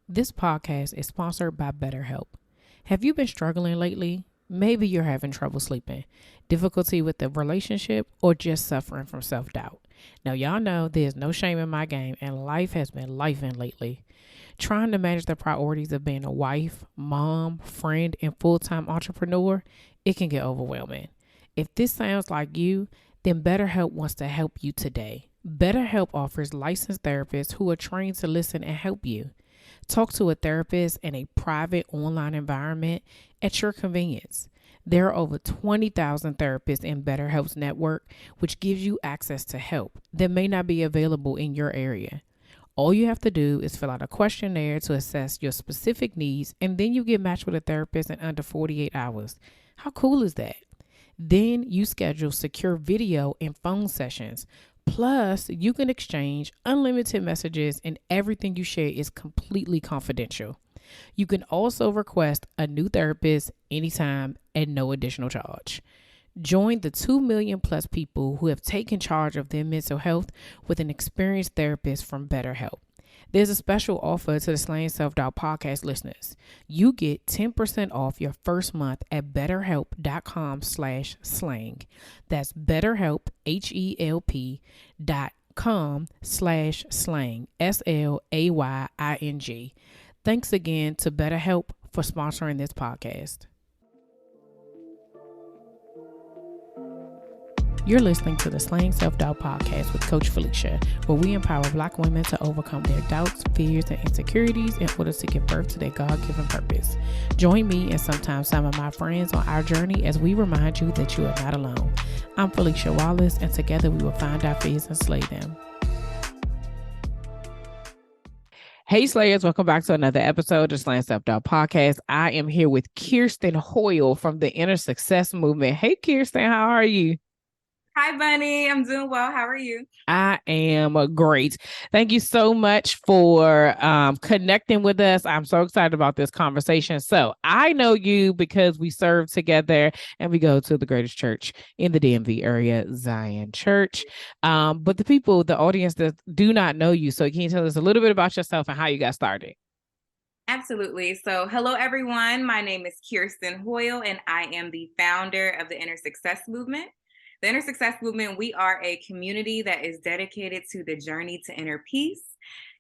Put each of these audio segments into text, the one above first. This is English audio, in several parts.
This podcast is sponsored by BetterHelp. Have you been struggling lately? Maybe you're having trouble sleeping, difficulty with the relationship, or just suffering from self-doubt. Now, y'all know there's no shame in my game, and life has been lifing lately. Trying to manage the priorities of being a wife, mom, friend, and full-time entrepreneur, it can get overwhelming. If this sounds like you, then BetterHelp wants to help you today. BetterHelp offers licensed therapists who are trained to listen and help you. Talk to a therapist in a private online environment at your convenience. There are over 20,000 therapists in BetterHelp's network, which gives you access to help that may not be available in your area. All you have to do is fill out a questionnaire to assess your specific needs, and then you get matched with a therapist in under 48 hours. How cool is that? Then you schedule secure video and phone sessions. Plus, you can exchange unlimited messages, and everything you share is completely confidential. You can also request a new therapist anytime at no additional charge. Join the 2 million plus people who have taken charge of their mental health with an experienced therapist from BetterHelp. There's a special offer to the Slaying Self-Doubt podcast listeners. You get 10% off your first month at betterhelp.com/slang. That's betterhelp, HELP.com/slang, SLAYING. Thanks again to BetterHelp for sponsoring this podcast. You're listening to the Slaying Self-Doubt podcast with Coach Felicia, where we empower Black women to overcome their doubts, fears, and insecurities in order to give birth to their God-given purpose. Join me and sometimes some of my friends on our journey as we remind you that you are not alone. I'm Felicia Wildest, and together we will find our fears and slay them. Hey Slayers, welcome back to another episode of the Slaying Self-Doubt podcast. I am here with Keirsten Hoyle from the Inner Success Movement. Hey Keirsten, how are you? Hi, Bunny. I'm doing well. How are you? I am great. Thank you so much for connecting with us. I'm so excited about this conversation. So I know you because we serve together and we go to the greatest church in the DMV area, Zion Church. But the audience that do not know you. So can you tell us a little bit about yourself and how you got started? Absolutely. So hello, everyone. My name is Keirsten Hoyle, and I am the founder of the Inner Success Movement. The Inner Success Movement, we are a community that is dedicated to the journey to inner peace.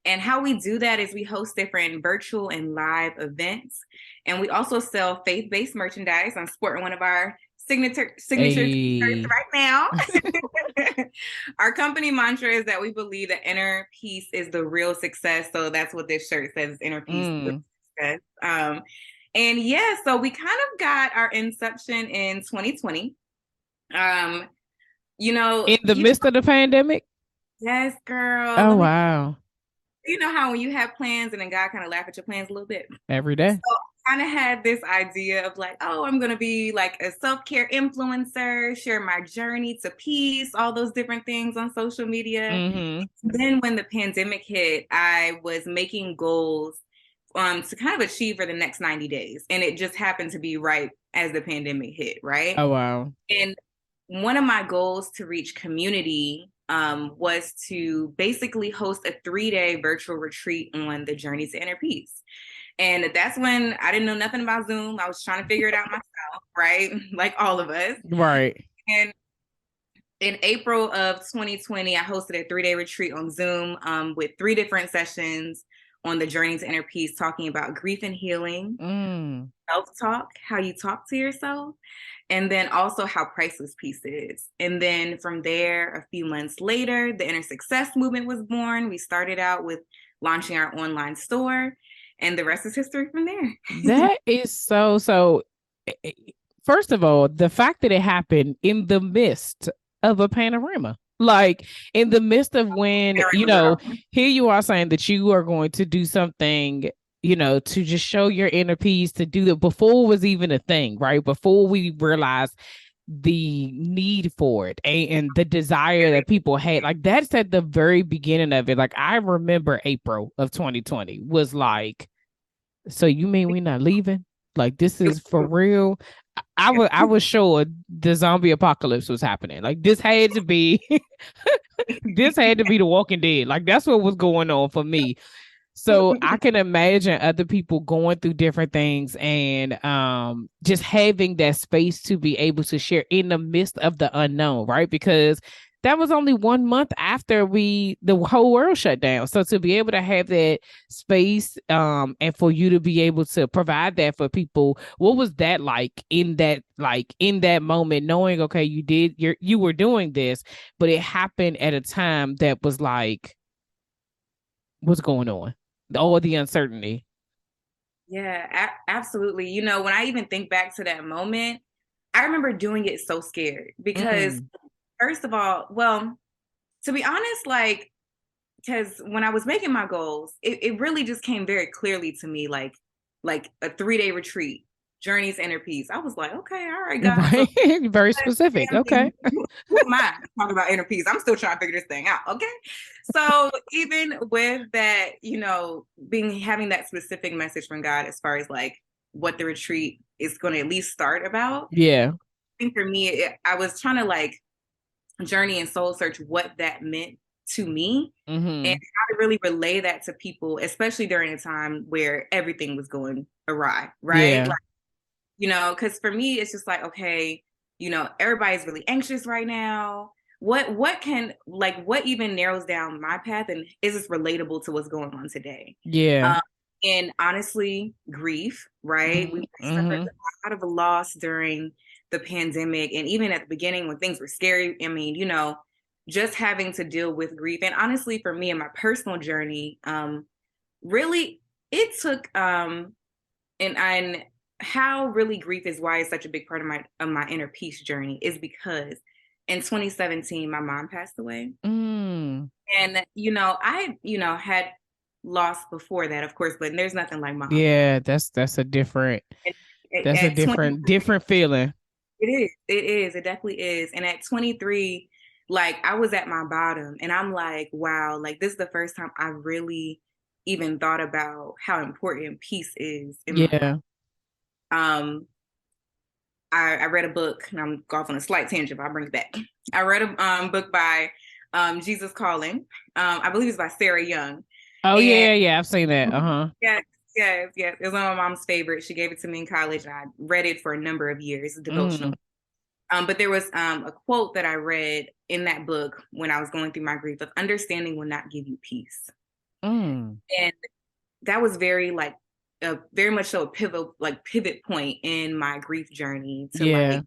And how we do that is we host different virtual and live events. And we also sell faith-based merchandise. I'm sporting one of our signature t-shirts right now. Our company mantra is that we believe that inner peace is the real success. So that's what this shirt says, inner peace is success. And yeah, so we kind of got our inception in 2020. In the midst of the pandemic? Yes, girl. Oh, wow. You know how when you have plans and then God kind of laugh at your plans a little bit? Every day. So I kind of had this idea of like, oh, I'm going to be like a self-care influencer, share my journey to peace, all those different things on social media. Mm-hmm. Then when the pandemic hit, I was making goals to kind of achieve for the next 90 days. And it just happened to be right as the pandemic hit, right? Oh, wow. And one of my goals to reach community was to basically host a 3-day virtual retreat on the journey to inner peace. And that's when I didn't know nothing about Zoom. I was trying to figure it out myself, right? Like all of us. Right. And in April of 2020, I hosted a 3-day retreat on Zoom with 3 different sessions on the journey to inner peace, talking about grief and healing, self-talk, how you talk to yourself, and then also how priceless peace is. And then from there, a few months later, the Inner Success Movement was born. We started out with launching our online store, and the rest is history from there. That is so. First of all, the fact that it happened in the midst of a panorama, like in the midst of when, here you are saying that you are going to do something, to just show your inner peace, to do that before it was even a thing, right? Before we realized the need for it and the desire that people had. Like that's at the very beginning of it. Like I remember April of 2020 was like, so you mean we're not leaving? Like this is for real? I was sure the zombie apocalypse was happening. Like this had to be this had to be The Walking Dead. Like that's what was going on for me. So I can imagine other people going through different things and just having that space to be able to share in the midst of the unknown, right? Because that was only 1 month after the whole world shut down. So to be able to have that space and for you to be able to provide that for people, what was that like in that moment, knowing okay, you were doing this, but it happened at a time that was like, what's going on? All the uncertainty. Yeah, absolutely. You know, when I even think back to that moment, I remember doing it so scared because, Mm. first of all, well, to be honest, like, because when I was making my goals, it really just came very clearly to me, like a 3-day retreat, journeys, inner peace. I was like, okay, all right, God. So Right. Very specific. Okay. who am I talking about inner peace? I'm still trying to figure this thing out. Okay. So even with that, you know, having that specific message from God as far as like what the retreat is going to at least start about, Yeah. I think for me, I was trying to like journey and soul search what that meant to me and Mm-hmm. how to really relay that to people, especially during a time where everything was going awry, right? Yeah. Like, you know, because for me, it's just like, okay, you know, everybody's really anxious right now. What even narrows down my path and is this relatable to what's going on today? Yeah. Um, and honestly, grief, right? We suffered Mm-hmm. a lot of loss during the pandemic, and even at the beginning when things were scary. I mean, you know, just having to deal with grief, and honestly, for me in my personal journey, really, it took and how really grief is why it's such a big part of my inner peace journey is because in 2017 my mom passed away. Mm. And you know, I you know had lost before that, of course, but there's nothing like mom. Yeah, that's a different At 20, different feeling. it definitely is. And at 23, like I was at my bottom and I'm like, wow, like this is the first time I really even thought about how important peace is in my life. Yeah. um I read a book, and I'm off on a slight tangent, but I'll bring it back. I read a book by Jesus Calling. I believe it's by Sarah Young. Oh And yeah, yeah, I've seen that. Uh-huh. yes, yes. It was one of my mom's favorites. She gave it to me in college, and I read it for a number of years, a devotional. Mm. But there was a quote that I read in that book when I was going through my grief of understanding will not give you peace. Mm. And that was very like very much so a pivot point in my grief journey to Yeah. like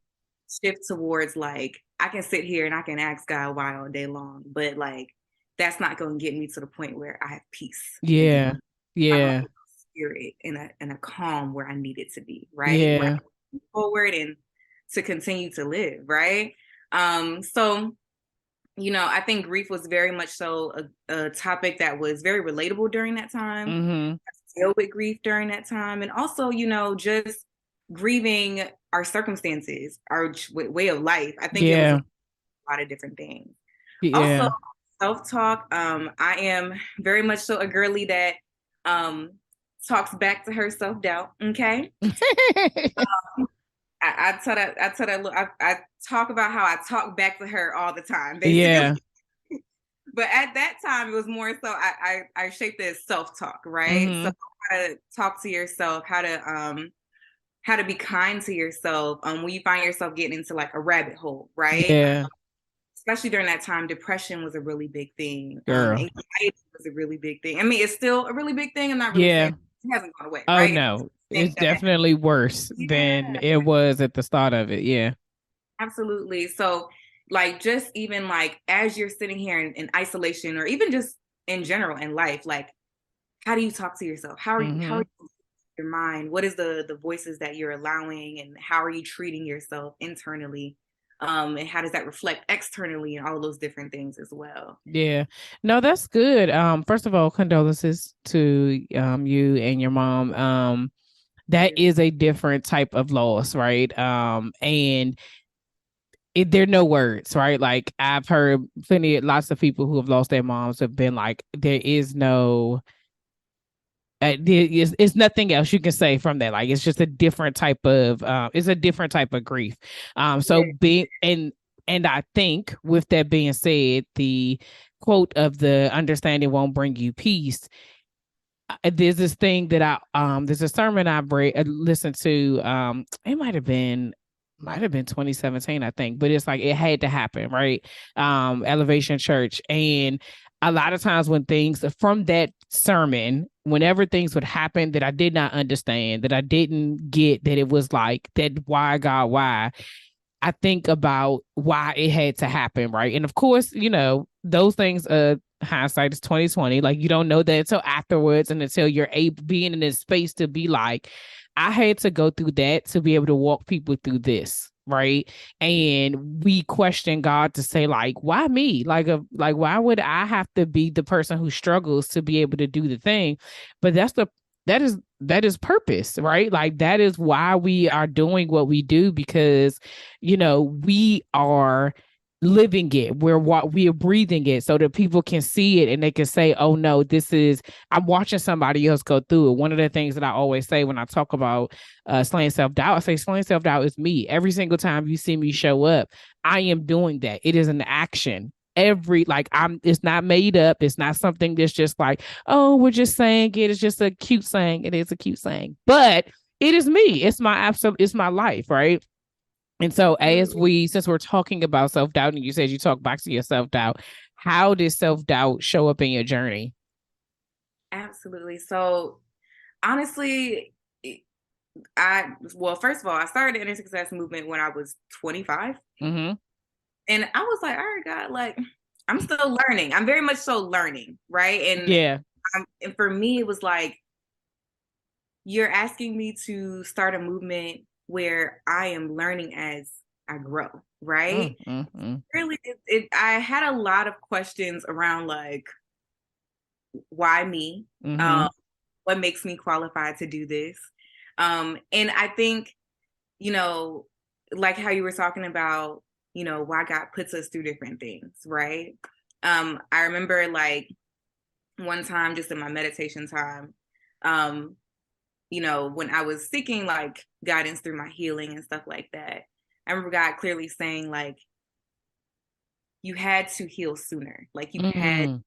shift towards like I can sit here and I can ask God why all day long, but like that's not going to get me to the point where I have peace again. Yeah. I'm a Yeah. spirit in a calm where I need it to be, right? Where I Yeah. can move forward and to continue to live, right? So you know, I think grief was very much so a topic that was very relatable during that time. Mm-hmm. Deal with grief during that time, and also, you know, just grieving our circumstances, our way of life. I think it was a Yeah. lot of different things. Also, Yeah. self-talk. I am very much so a girly that um, talks back to her self-doubt. Okay. I talk about how I talk back to her all the time, basically. Yeah. But at that time, it was more so I shaped it as self-talk, right? So Mm-hmm. how to talk to yourself, how to be kind to yourself when you find yourself getting into like a rabbit hole, right? Yeah. Especially during that time, depression was a really big thing. Girl. Anxiety was a really big thing. I mean, it's still a really big thing. I'm not really Yeah. saying it hasn't gone away, Oh right? no. Things It's that happen. definitely worse than Yeah, it was at the start of it. Yeah. absolutely. So, like, just even like as you're sitting here in isolation, or even just in general in life, like, how do you talk to yourself? How Mm-hmm. are you your mind? What is the voices that you're allowing, and how are you treating yourself internally? And how does that reflect externally, and all of those different things as well? Yeah. No, that's good. First of all, condolences to you and your mom. That Yeah, is a different type of loss, right? And there are no words, right? Like I've heard lots of people who have lost their moms have been like, there is no it's nothing else you can say from that. Like it's just a different type of it's a different type of grief. So yeah, being and I think with that being said, the quote of the understanding won't bring you peace, there's this thing that there's a sermon I listened to. It might have been 2017, I think, but it's like it had to happen, right? Elevation Church. And a lot of times when things from that sermon, whenever things would happen that I did not understand, that I didn't get, that it was like that, why God, why? I think about why it had to happen, right? And of course, those things, hindsight is 2020. Like, you don't know that until afterwards and until you're able being in this space to be like, I had to go through that to be able to walk people through this, right? And we question God to say, like, why me? Like, why would I have to be the person who struggles to be able to do the thing? But that is purpose, right? Like, that is why we are doing what we do, because we are living it, we are breathing it, so that people can see it and they can say, oh no, I'm watching somebody else go through it. One of the things that I always say when I talk about slaying self-doubt, I say slaying self-doubt is me. Every single time you see me show up, I am doing that. It is an action. It's not made up. It's not something that's just like, oh, we're just saying it. It's just a cute saying. It is a cute saying, but it is me. It's my life, right? And so since we're talking about self-doubt, and you said you talk back to your self-doubt, how did self-doubt show up in your journey? Absolutely. So honestly, first of all, I started the Inner Success Movement when I was 25. Mm-hmm. And I was like, all right, God, like, I'm still learning. I'm very much so learning, right? And for me, it was like, you're asking me to start a movement where I am learning as I grow, right? Mm-hmm. Really, I had a lot of questions around, like, why me? Mm-hmm. What makes me qualified to do this? And I think, like how you were talking about, why God puts us through different things, right? I remember, like, one time just in my meditation time, when I was seeking, like, guidance through my healing and stuff like that, I remember God clearly saying, like, you had to heal sooner. Like, you had to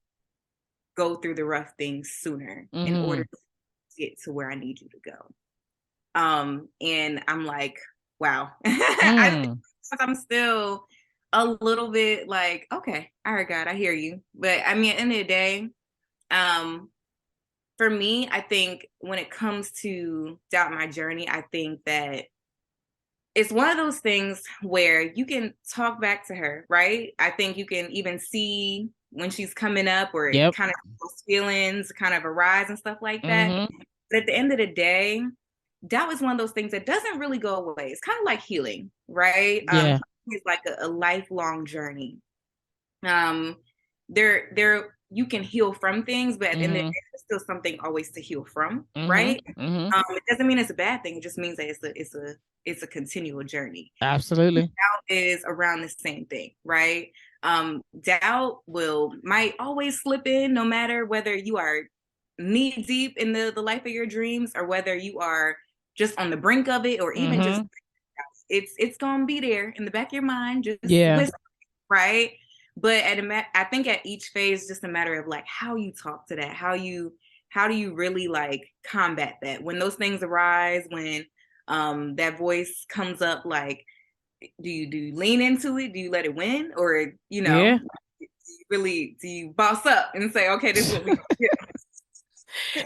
go through the rough things sooner in order to get to where I need you to go. And I'm like, wow. I think I'm still a little bit like, okay, all right, God, I hear you. But I mean, at the end of the day, for me, I think when it comes to doubt my journey, I think that it's one of those things where you can talk back to her, right? I think you can even see when she's coming up, or Yep. kind of those feelings kind of arise and stuff like that. Mm-hmm. But at the end of the day, doubt is one of those things that doesn't really go away. It's kind of like healing, right? Yeah. It's like a lifelong journey. There you can heal from things, but at the end of the day, there's still something always to heal from, right? It doesn't mean it's a bad thing. It just means that it's a continual journey. Absolutely. Doubt is around the same thing, right? Doubt might always slip in, no matter whether you are knee deep in the life of your dreams, or whether you are just on the brink of it, or even just it's gonna be there in the back of your mind, just listen, right? But I think at each phase, just a matter of, like, how you talk to that, how do you really, like, combat that when those things arise, when that voice comes up, like, do you lean into it, do you let it win, or do you boss up and say, okay, this is what we do?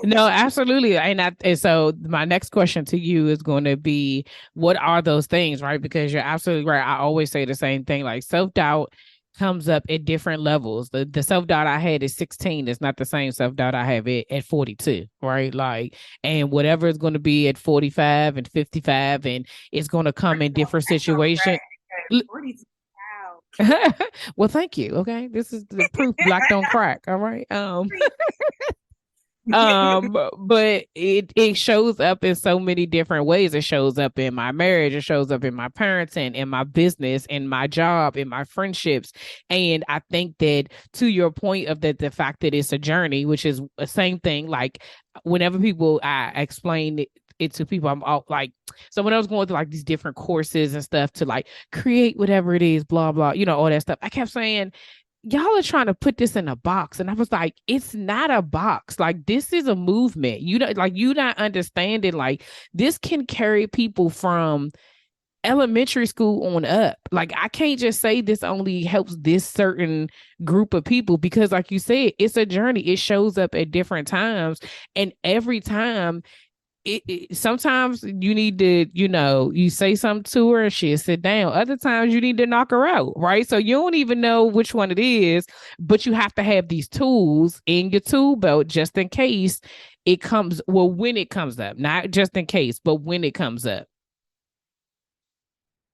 No, absolutely. And so my next question to you is going to be, what are those things, right? Because you're absolutely right. I always say the same thing, like, self-doubt comes up at different levels. The self-doubt I had at 16 is not the same self-doubt I have at 42, right? Like, and whatever is going to be at 45 and 55, and it's going to come in different situations. Well, thank you. Okay. This is the proof black don't crack. All right. But it shows up in so many different ways. It shows up in my marriage, it shows up in my parenting, in my business, in my job, in my friendships. And I think that, to your point of that, the fact that it's a journey, which is the same thing, like, whenever I explain it to people, I'm all like, so when I was going through, like, these different courses and stuff to, like, create whatever it is, blah blah, all that stuff, I kept saying, y'all are trying to put this in a box. And I was like, it's not a box. Like, this is a movement. You know, like, you not understanding, like, this can carry people from elementary school on up. Like, I can't just say this only helps this certain group of people, because like you said, it's a journey. It shows up at different times, and every time sometimes you need to, you say something to her and she'll sit down. Other times you need to knock her out, right? So you don't even know which one it is, but you have to have these tools in your tool belt just in case it comes, well, when it comes up, not just in case, but when it comes up.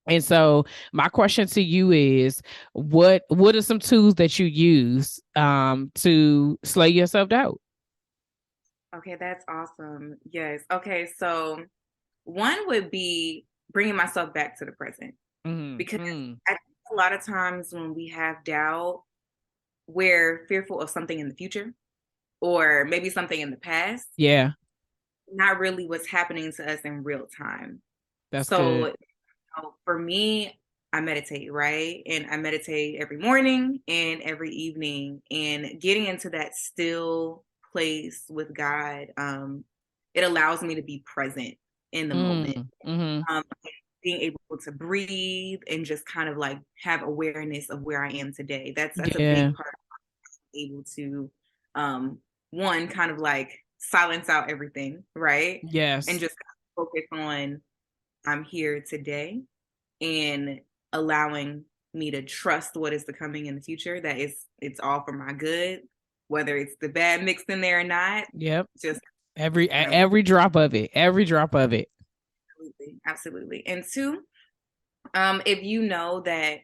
And so my question to you is, what are some tools that you use to slay your self-doubt? Okay, that's awesome. Yes. Okay, so one would be bringing myself back to the present, because I think a lot of times when we have doubt, we're fearful of something in the future or maybe something in the past. Yeah, Not really what's happening to us in real time. that's So, good. for me, I meditate, right? And I meditate every morning and every evening, and getting into that still place with God, it allows me to be present in the moment. Um, being able to breathe and just kind of like have awareness of where I am today. That's a Yeah. big part of being able to, one, kind of like silence out everything, right? And Yes. just focus on I'm here today, and allowing me to trust what is to coming in the future, that it's all for my good, whether it's the bad mixed in there or not. Yep. Just Every drop of it. Every drop of it. absolutely, absolutely. And two, if you know that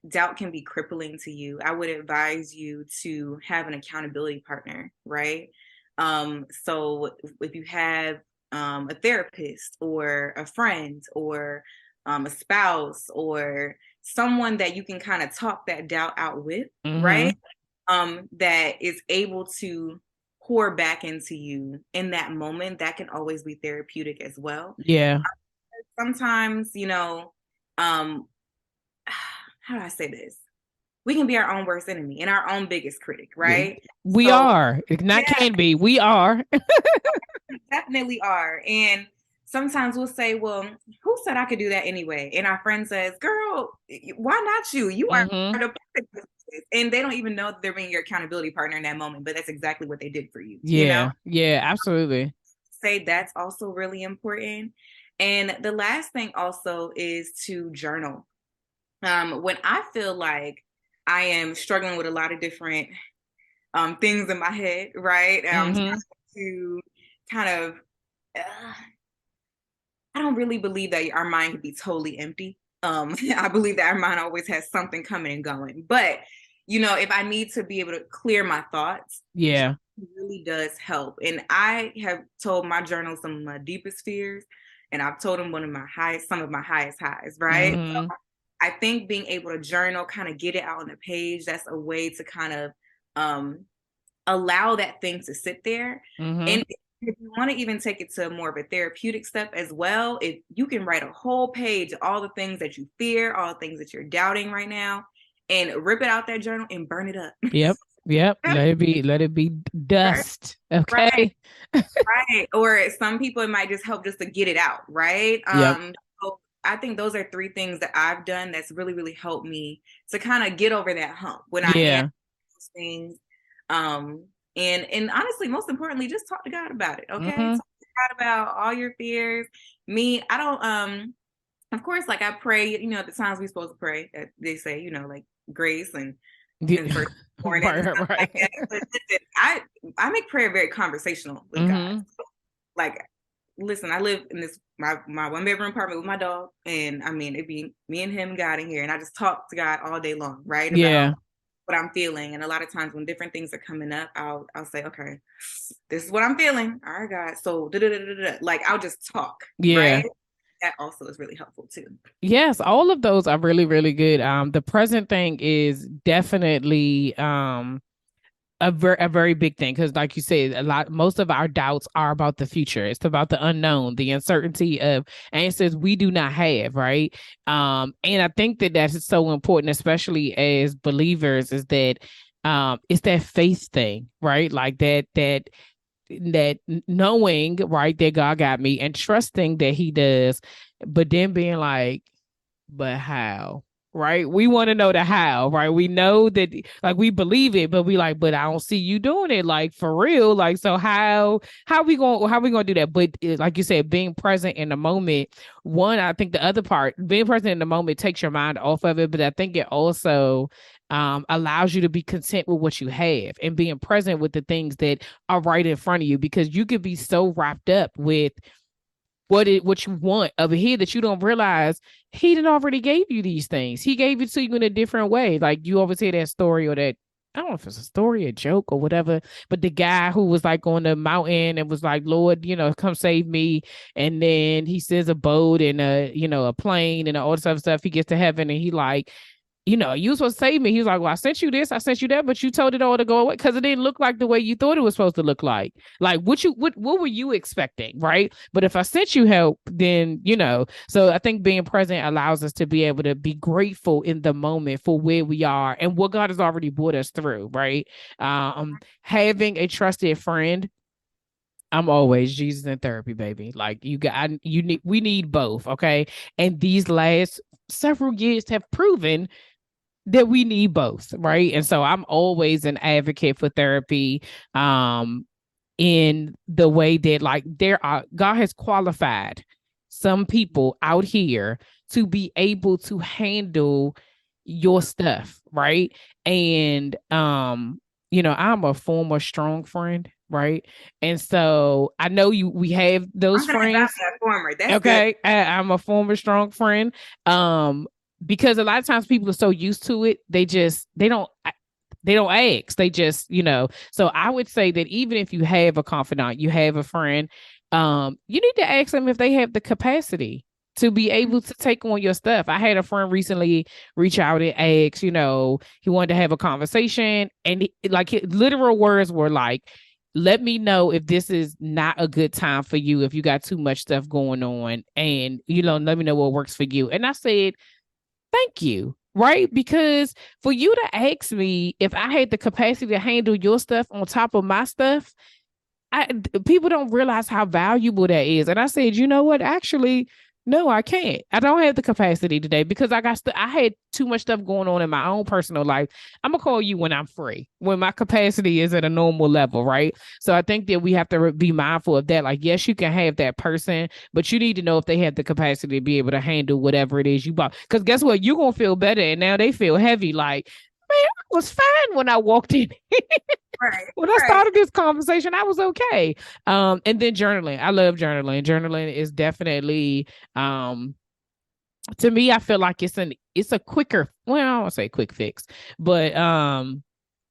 doubt can be crippling to you, I would advise you to have an accountability partner, right? So if you have a therapist or a friend or a spouse or someone that you can kind of talk that doubt out with, right? That is able to pour back into you in that moment, that can always be therapeutic as well. Yeah. Sometimes, um, how do I say this? We can be our own worst enemy and our own biggest critic, right? We So, are. Not yeah, can be. We are. we definitely are. And sometimes we'll say, well, who said I could do that anyway? And our friend says, girl, why not you? You are the perfect. And they don't even know that they're being your accountability partner in that moment, but that's exactly what they did for you, Yeah. Yeah, absolutely. Say that's also really important. And the last thing also is to journal. When I feel like I am struggling with a lot of different things in my head, right? I'm trying to kind of, I don't really believe that our mind can be totally empty. I believe that our mind always has something coming and going. But, if I need to be able to clear my thoughts, Yeah. it really does help. And I have told my journal some of my deepest fears, and I've told them some of my highest highs, right? I think being able to journal, kind of get it out on the page, that's a way to kind of allow that thing to sit there. And if you want to even take it to more of a therapeutic step as well, if you can write a whole page of all the things that you fear, all the things that you're doubting right now, and rip it out that journal and burn it up. Yep. Let it be dust. Okay. Right. Or some people, it might just help just to get it out, right? Yep. So I think those are three things that I've done that's really, really helped me to kind of get over that hump when I am those things. And honestly, most importantly, just talk to God about it. Okay. Talk to God about all your fears. Me, I don't of course, like I pray, at the times we're supposed to pray, that they say, like grace and first morning. Right. But listen, I make prayer very conversational with God. So, like, listen, I live in this my 1-bedroom apartment with my dog, and I mean, it'd be me and him, God, in here, and I just talk to God all day long, right? About what I'm feeling. And a lot of times when different things are coming up, I'll say, okay, this is what I'm feeling. All right, God. So like I'll just talk. Right. That also is really helpful too. Yes, all of those are really, really good. The present thing is definitely a very big thing, because like you said, most of our doubts are about the future. It's about the unknown, the uncertainty of answers we do not have, right? And I think that that's so important, especially as believers, is that it's that faith thing, right? Like that knowing, right, that God got me and trusting that he does, but then being like, but how? Right? We want to know the how, right? We know that, like, we believe it, but we like, but I don't see you doing it, like, for real. Like, so how we gonna do that? But like you said, being present in the moment. One, I think the other part, being present in the moment takes your mind off of it, but I think it also allows you to be content with what you have and being present with the things that are right in front of you, because you could be so wrapped up with what you want over here that you don't realize he did already gave you these things. He gave it to you in a different way. Like, you always hear that story, or that, I don't know if it's a story, a joke, or whatever, but the guy who was like on the mountain and was like, Lord, come save me. And then he sends a boat and a plane and all this other stuff. He gets to heaven and he like, you was supposed to save me. He was like, well, I sent you this, I sent you that, but you told it all to go away because it didn't look like the way you thought it was supposed to look like. Like, what were you expecting, right? But if I sent you help, then So I think being present allows us to be able to be grateful in the moment for where we are and what God has already brought us through, right? Having a trusted friend. I'm always Jesus in therapy, baby. Like, we need both, okay? And these last several years have proven that we need both, right? And so I'm always an advocate for therapy, in the way that, like, God has qualified some people out here to be able to handle your stuff, right? And I'm a former strong friend, right? And so I know we have those I'm glad about friends. that former. That's good. Okay, I'm a former strong friend. Because a lot of times people are so used to it, they don't ask. They just. So I would say that even if you have a confidant, you have a friend, you need to ask them if they have the capacity to be able to take on your stuff. I had a friend recently reach out and ask, he wanted to have a conversation, and his literal words were like, let me know if this is not a good time for you, if you got too much stuff going on, and let me know what works for you. And I said, thank you. Right? Because for you to ask me if I had the capacity to handle your stuff on top of my stuff, people don't realize how valuable that is. And I said, you know what? Actually, no, I can't. I don't have the capacity today because I had too much stuff going on in my own personal life. I'm gonna call you when I'm free, when my capacity is at a normal level, right? So I think that we have to be mindful of that. Like, yes, you can have that person, but you need to know if they have the capacity to be able to handle whatever it is you bought. Because guess what? You're gonna feel better, and now they feel heavy. Like, man, I was fine when I walked in. Right. When I Right. started this conversation, I was okay. And then journaling. I love journaling. Journaling is definitely, to me, I feel like it's a quicker, well, I don't want to say quick fix, but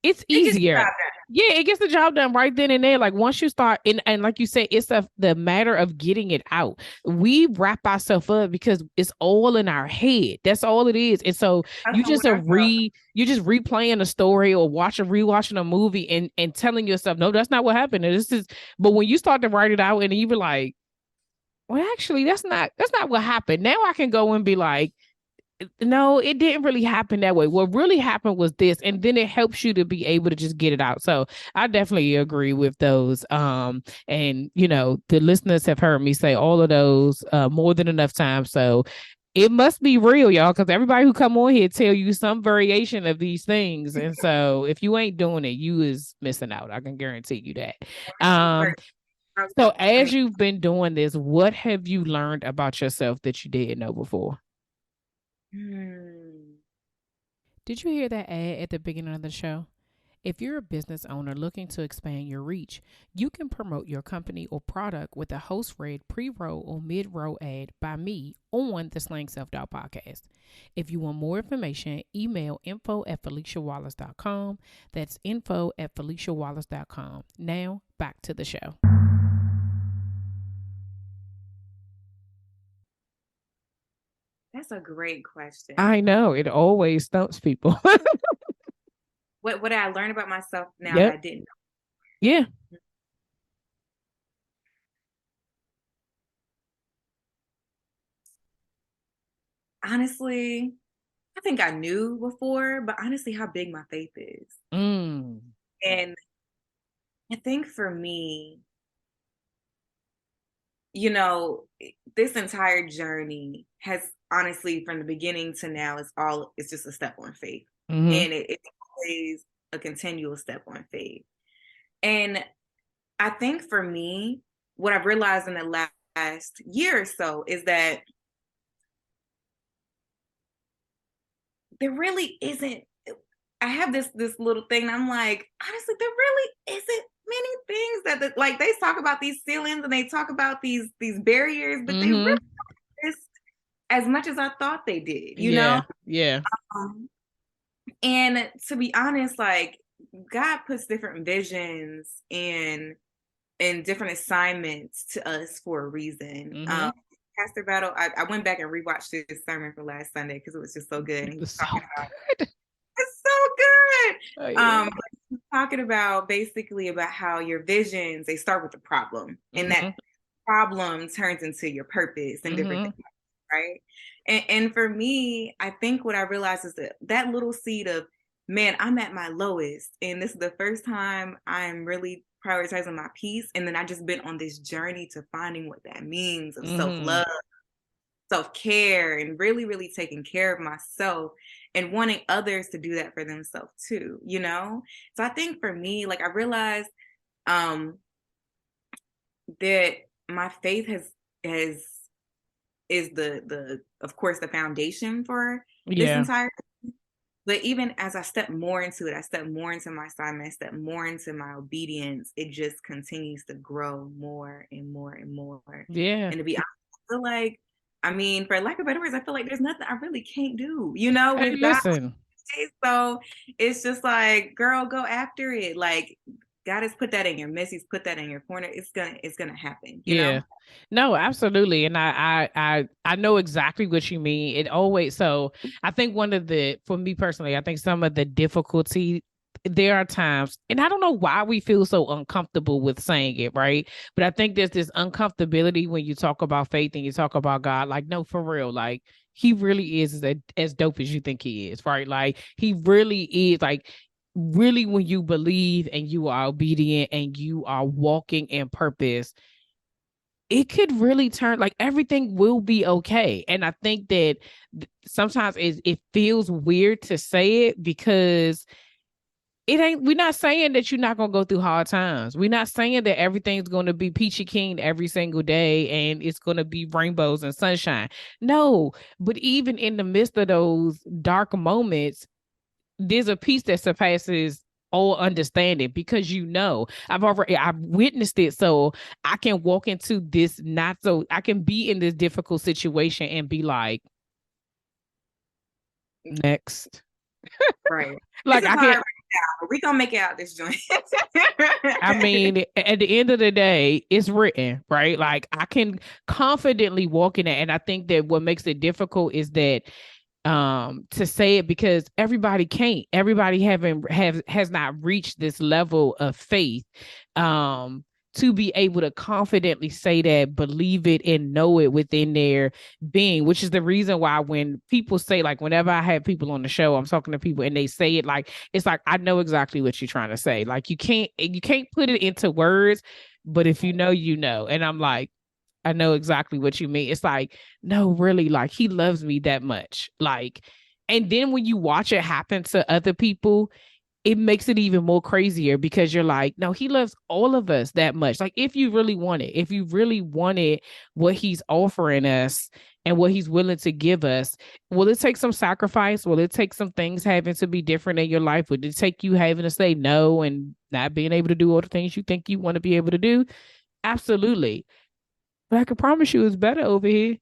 it's It gets the job easier. done. Yeah, it gets the job done right then and there. Like, once you start, and like you said, it's the matter of getting it out. We wrap ourselves up because it's all in our head. That's all it is. And so That's what you just replaying a story or rewatching a movie and telling yourself, no, that's not what happened. And this is, but when you start to write it out and you be like, well, actually, that's not what happened. Now I can go and be like, no, it didn't really happen that way. What really happened was this, and then it helps you to be able to just get it out. So I definitely agree with those. And the listeners have heard me say all of those more than enough times. So it must be real, y'all, because everybody who come on here tell you some variation of these things. And so if you ain't doing it, you is missing out. I can guarantee you that. Um, so as you've been doing this, what have you learned about yourself that you didn't know before? Did you hear that ad at the beginning of the show? If you're a business owner looking to expand your reach, you can promote your company or product with a host read pre-roll or mid-roll ad by me on the Slang Self-Doubt podcast. If you want more information, email info@FeliciaWallace.com. That's info@FeliciaWallace.com. Now, back to the show. That's a great question. I know, it always stumps people. what did I learn about myself now that Yep. I didn't Yeah. know? Honestly, I think I knew before, but honestly, how big my faith is. Mm. And I think for me, you know, this entire journey has honestly, from the beginning to now, it's just a step on faith. Mm-hmm. And it's always a continual step on faith. And I think for me, what I've realized in the last year or so is that there really isn't. I have this little thing. And I'm like, honestly, there really isn't many things like they talk about these ceilings and they talk about these barriers, but they Mm-hmm. really exist as much as I thought they did. You know. Yeah. Yeah. Um, and to be honest, like God puts different visions and different assignments to us for a reason. Mm-hmm. Pastor Battle, I went back and rewatched this sermon from last Sunday because it was just so good. And he was So talking about good. it's so Oh, good. yeah. Talking about basically about how your visions they start with a problem, and that Mm-hmm. problem turns into your purpose and different Mm-hmm. things, right? And for me, I think what I realized is that little seed of, man, I'm at my lowest, and this is the first time I'm really prioritizing my peace, and then I just been on this journey to finding what that means of self Mm-hmm. love, self care, and really, really taking care of myself and wanting others to do that for themselves too, you know? So I think for me, like I realized um that my faith has is the of course the foundation for this Yeah. entire, but even as I step more into it, I step more into my assignment, I step more into my obedience, it just continues to grow more and more and more. Yeah. And to be honest, I feel like, I mean, for lack of better words, I feel like there's nothing I really can't do, you know, Hey, with God. listen. So it's just like, girl, go after it. Like God has put that in your midst, He's put that in your corner. It's gonna happen, you know? Yeah. No, absolutely. And I know exactly what you mean. It always so I think for me personally, I think some of the difficulty there are times, and I don't know why we feel so uncomfortable with saying it, right? But I think there's this uncomfortability when you talk about faith and you talk about God, like, no, for real, like he really is as dope as you think he is, right? Like he really is like really when you believe and you are obedient and you are walking in purpose, it could really turn like everything will be okay. And I think that sometimes it feels weird to say it because we're not saying that you're not going to go through hard times. We're not saying that everything's going to be peachy keen every single day and it's going to be rainbows and sunshine. No, but even in the midst of those dark moments, there's a peace that surpasses all understanding because I've witnessed it, so I can walk into this not so I can be in this difficult situation and be like, next. Right. This Like is I can hard right now, but we gonna make it out this joint. I mean, at the end of the day, it's written, right? Like I can confidently walk in it. And I think that what makes it difficult is that to say it because everybody haven't have has not reached this level of faith to be able to confidently say that, believe it and know it within their being, which is the reason why when people say, like, whenever I have people on the show, I'm talking to people and they say it, like it's like I know exactly what you're trying to say. Like you can't put it into words, but if you know, you know. And I'm like, I know exactly what you mean. It's like, no, really, like he loves me that much. Like, and then when you watch it happen to other people, it makes it even more crazier because you're like, no, he loves all of us that much. Like, if you really wanted what he's offering us and what he's willing to give us, will it take some sacrifice? Will it take some things having to be different in your life? Would it take you having to say no and not being able to do all the things you think you want to be able to do? Absolutely. But I can promise you it's better over here.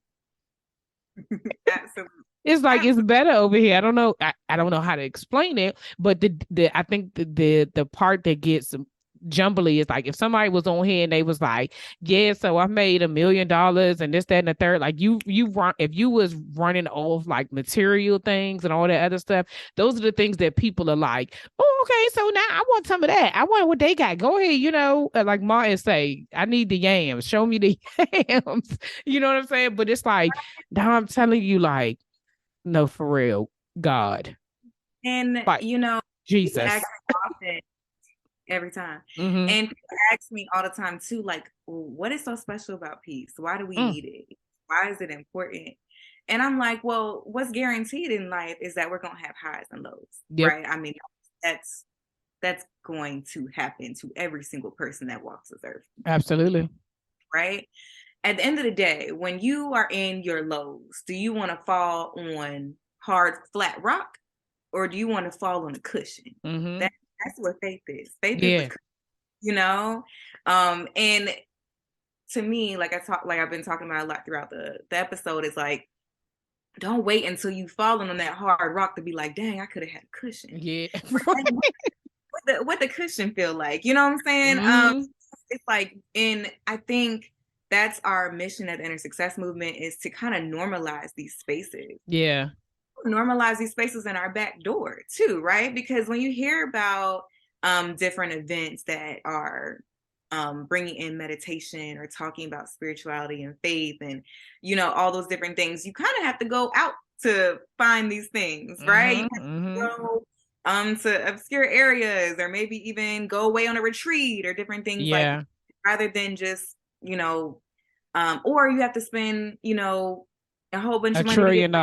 Absolutely. It's like it's Absolutely. better over here. I don't know. I don't know how to explain it, but the I think the part that gets jumbly. It's like if somebody was on here and they was like, yeah, so I made $1 million and this, that, and the third. Like you run, if you was running off like material things and all that other stuff, those are the things that people are like, oh, okay, so now I want some of that. I want what they got. Go ahead, like Martin say, I need the yams. Show me the yams. You know what I'm saying? But it's like, now I'm telling you, like, no, for real, God, And like people Jesus. ask me often, every time. Mm-hmm. And people ask me all the time too, like, what is so special about peace? Why do we need it? Why is it important? And I'm like, well, what's guaranteed in life is that we're gonna have highs and lows, right? I mean, that's going to happen to every single person that walks this earth. Absolutely. Right? At the end of the day, when you are in your lows, do you want to fall on hard, flat rock, or do you want to fall on a cushion? Mm-hmm. That's what faith is. Faith is, and to me, like I've been talking about a lot throughout the episode, is like, don't wait until you've fallen on that hard rock to be like, dang, I could have had a cushion. Yeah. What the cushion feel like? You know what I'm saying? Mm-hmm. It's like, and I think that's our mission at the Inner Success Movement, is to kind of normalize these spaces. Yeah. Normalize these spaces in our back door too, right? Because when you hear about different events that are bringing in meditation or talking about spirituality and faith and all those different things, you kind of have to go out to find these things, right? Mm-hmm. Go to obscure areas, or maybe even go away on a retreat or different things, like, rather than just or you have to spend a whole bunch of money, $1 trillion.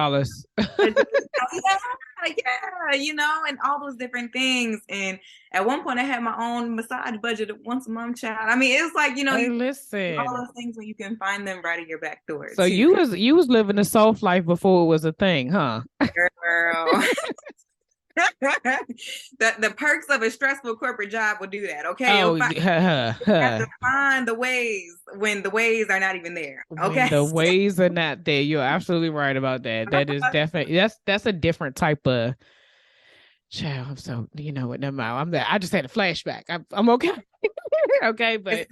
And all those different things. And at one point I had my own massage budget once a month, child. I mean, it's like, hey, listen, all those things when you can find them right at your back door. So too. you was living a soft life before it was a thing, huh? Girl. the perks of a stressful corporate job will do that, okay? Oh, you have to find the ways when the ways are not even there, okay? When the ways are not there. You're absolutely right about that. That is definitely, that's a different type of child. I'm so, what, never mind. I just had a flashback. I'm okay. Okay, but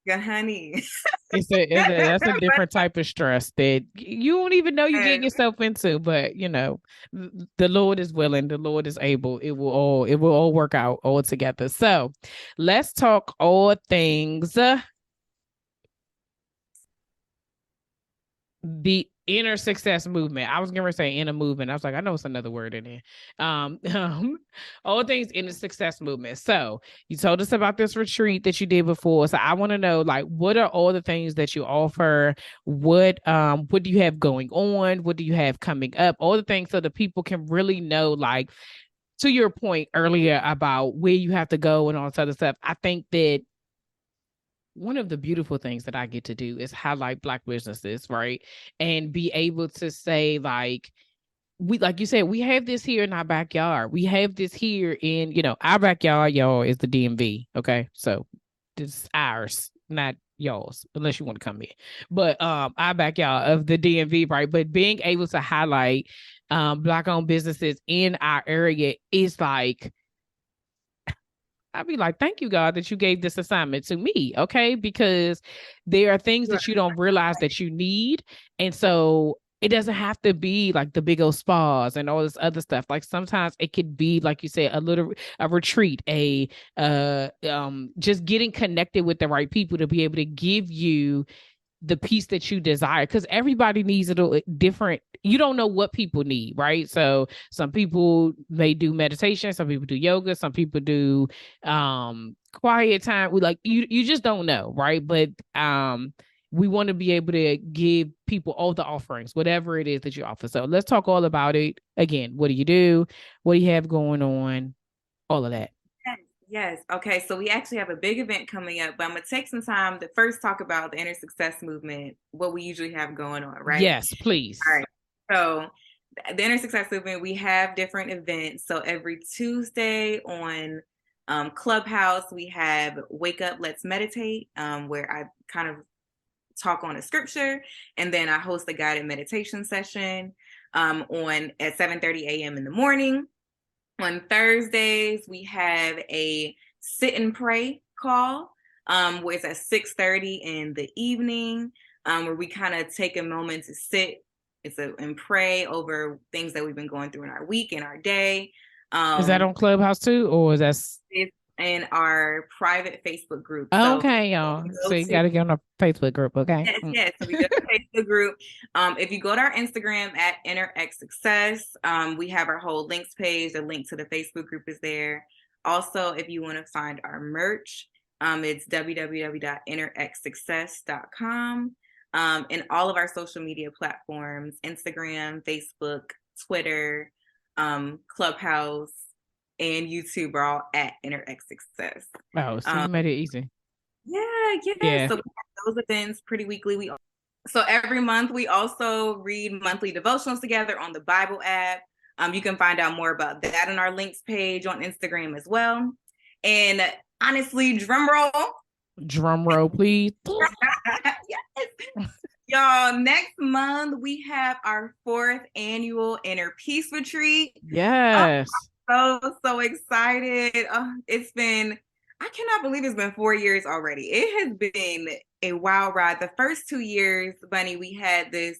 honey, that's a different type of stress that you don't even know you're getting yourself into. But the Lord is willing, the Lord is able. It will all work out all together. So let's talk all things the inner success movement. I was gonna say inner movement. I was like, I know it's another word in there. All things in the success movement. So you told us about this retreat that you did before. So I want to know, like, what are all the things that you offer? What do you have going on? What do you have coming up? All the things, so the people can really know, like, to your point earlier about where you have to go and all this other stuff. I think that one of the beautiful things that I get to do is highlight Black businesses, right? And be able to say, like you said, we have this here in our backyard. We have this here in, our backyard, y'all, is the DMV. Okay. So this is ours, not y'all's, unless you want to come in. But our backyard of the DMV, right? But being able to highlight Black-owned businesses in our area is like, I'd be like, thank you, God, that you gave this assignment to me. Okay. Because there are things that you don't realize that you need. And so it doesn't have to be like the big old spas and all this other stuff. Like sometimes it could be, like you said, a retreat, just getting connected with the right people to be able to give you the peace that you desire, because everybody needs a different. You don't know what people need, right? So some people may do meditation, some people do yoga, some people do quiet time. We like you just don't know, right? But we want to be able to give people all the offerings, whatever it is that you offer. So let's talk all about it. Again, what do you do? What do you have going on? All of that. Yes. Okay. So we actually have a big event coming up, but I'm going to take some time to first talk about the Inner Success Movement, what we usually have going on, right? Yes, please. All right. So the Inner Success Movement, we have different events. So every Tuesday on Clubhouse, we have Wake Up, Let's Meditate, where I kind of talk on a scripture, and then I host a guided meditation session at 7:30 a.m. in the morning. On Thursdays, we have a sit and pray call, where it's at 6:30 in the evening, where we kind of take a moment to sit and pray over things that we've been going through in our week and our day. Is that on Clubhouse too, or is that It's in our private Facebook group. So okay, y'all? So you got to get on a Facebook group, okay? yes. So we go to the Facebook group. If you go to our Instagram at InnerX Success, we have our whole links page. The link to the Facebook group is there. Also, if you want to find our merch, it's www.innerxsuccess.com. And all of our social media platforms, Instagram, Facebook, Twitter, Clubhouse, and YouTube are all at InnerX Success. Oh, so you made it easy. Yeah. So we have those events pretty weekly. So every month we also read monthly devotionals together on the Bible app. You can find out more about that on our links page on Instagram as well. And honestly, drum roll, please. Yes. Y'all, next month we have our 4th annual Inner Peace Retreat. Yes. So excited. I cannot believe it's been 4 years already. It has been a wild ride. The first 2 years, Bunny, we had the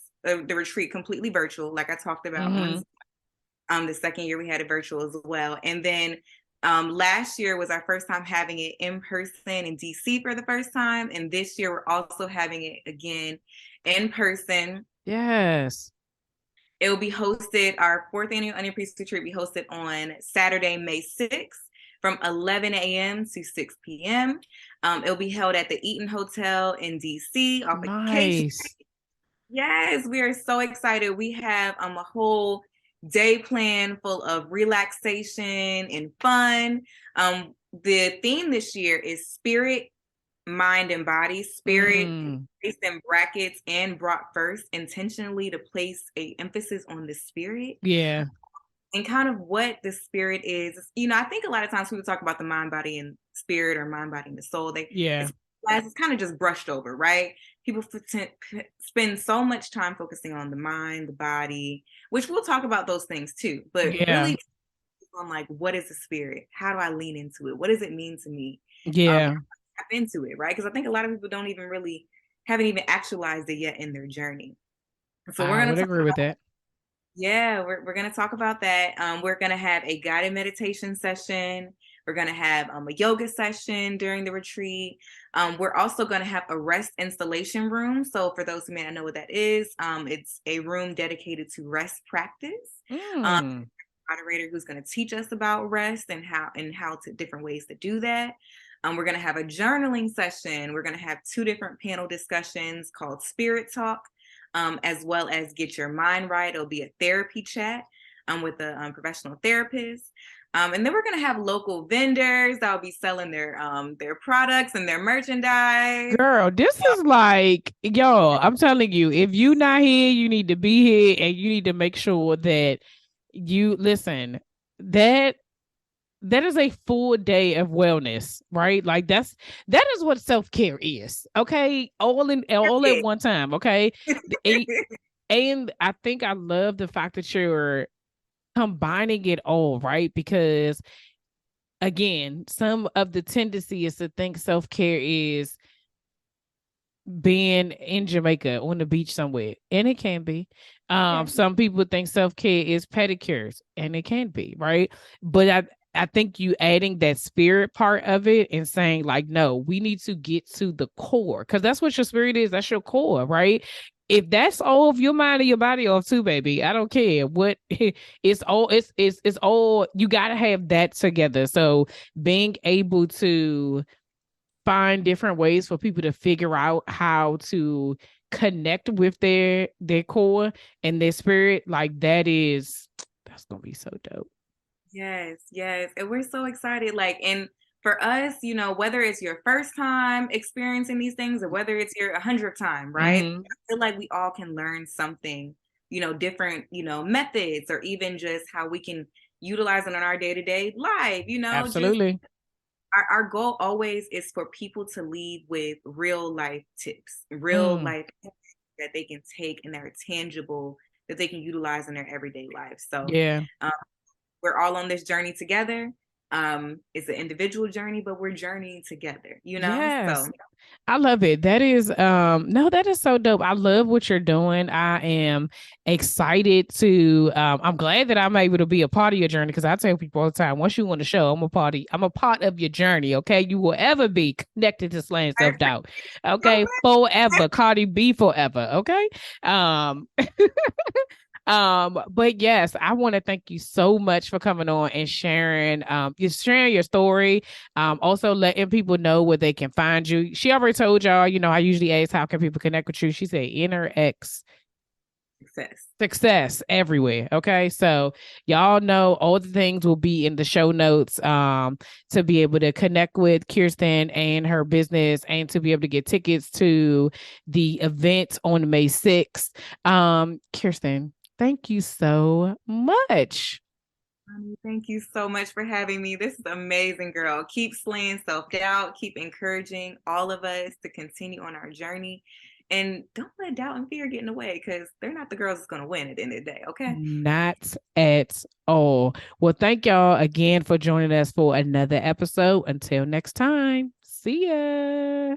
retreat completely virtual, like I talked about. The second year we had it virtual as well. And then last year was our first time having it in person in DC for the first time. And this year we're also having it again in person. Yes. It will be hosted, our 4th annual Inner Peace Retreat will be hosted on Saturday, May 6th from 11 a.m. to 6 p.m. It'll be held at the Eaton Hotel in DC off of K. Yes, we are so excited. We have a whole day plan full of relaxation and fun. The theme this year is spirit, mind, and body. Spirit placed in brackets and brought first, intentionally to place a emphasis on the spirit. Yeah. And kind of what the spirit is. I think a lot of times people talk about the mind, body, and spirit, or mind, body, and the soul. It's kind of just brushed over, right? People spend so much time focusing on the mind, the body, which we'll talk about those things too. But really on like, what is the spirit? How do I lean into it? What does it mean to me? Tap into it, right? Because I think a lot of people haven't even actualized it yet in their journey. So we're going to agree with that. Yeah, we're going to talk about that. We're going to have a guided meditation session. We're going to have a yoga session during the retreat. We're also going to have a rest installation room. So for those who may not know what that is, it's a room dedicated to rest practice. Moderator who's going to teach us about rest and how to different ways to do that. We're going to have a journaling session. We're going to have 2 different panel discussions called Spirit Talk, as well as Get Your Mind Right. It'll be a therapy chat with a professional therapist. And then we're going to have local vendors that'll be selling their products and their merchandise. Girl, this is like, I'm telling you, if you're not here, you need to be here, and you need to make sure that you listen. That is a full day of wellness, right? Like that is what self-care is. Okay. All at one time. Okay. and I think I love the fact that you're combining it all, right? Because again, some of the tendency is to think self-care is being in Jamaica on the beach somewhere, and it can be. Some people think self-care is pedicures, and it can be, right? But I think you adding that spirit part of it and saying like, no, we need to get to the core, because that's what your spirit is. That's your core, right? If that's all of your mind and your body off too, baby, I don't care what it's all. It's all, you got to have that together. So being able to find different ways for people to figure out how to connect with their core and their spirit, like that's gonna be so dope. Yes. And we're so excited. Like, and for us, whether it's your first time experiencing these things or whether it's your 100th time, right? I feel like we all can learn something, different, methods, or even just how we can utilize it in our day-to-day life, Absolutely. Our goal always is for people to leave with real life tips, real life that they can take and that are tangible, that they can utilize in their everyday life. So we're all on this journey together. It's an individual journey, but we're journeying together, Yes. So I love it. That is no, that is so dope. I love what you're doing. I am excited to I'm glad that I'm able to be a part of your journey, because I tell people all the time, once you want to show, I'm a part of your journey. Okay. You will ever be connected to slaying self-doubt. Okay. Forever. Cardi B forever. Okay. But yes, I want to thank you so much for coming on and sharing your story. Also letting people know where they can find you. She already told y'all, I usually ask how can people connect with you. She said inner X success everywhere. Okay. So y'all know all the things will be in the show notes to be able to connect with Keirsten and her business, and to be able to get tickets to the event on May 6th. Keirsten, thank you so much. Thank you so much for having me. This is amazing, girl. Keep slaying self-doubt. Keep encouraging all of us to continue on our journey. And don't let doubt and fear get in the way, because they're not the girls that's going to win at the end of the day, okay? Not at all. Well, thank y'all again for joining us for another episode. Until next time, see ya.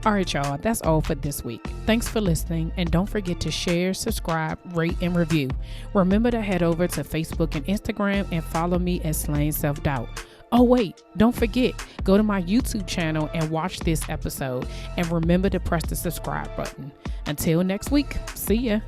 All right, y'all, that's all for this week. Thanks for listening, and don't forget to share, subscribe, rate, and review. Remember to head over to Facebook and Instagram and follow me at Slaying Self Doubt. Oh, wait, don't forget, go to my YouTube channel and watch this episode, and remember to press the subscribe button. Until next week, see ya.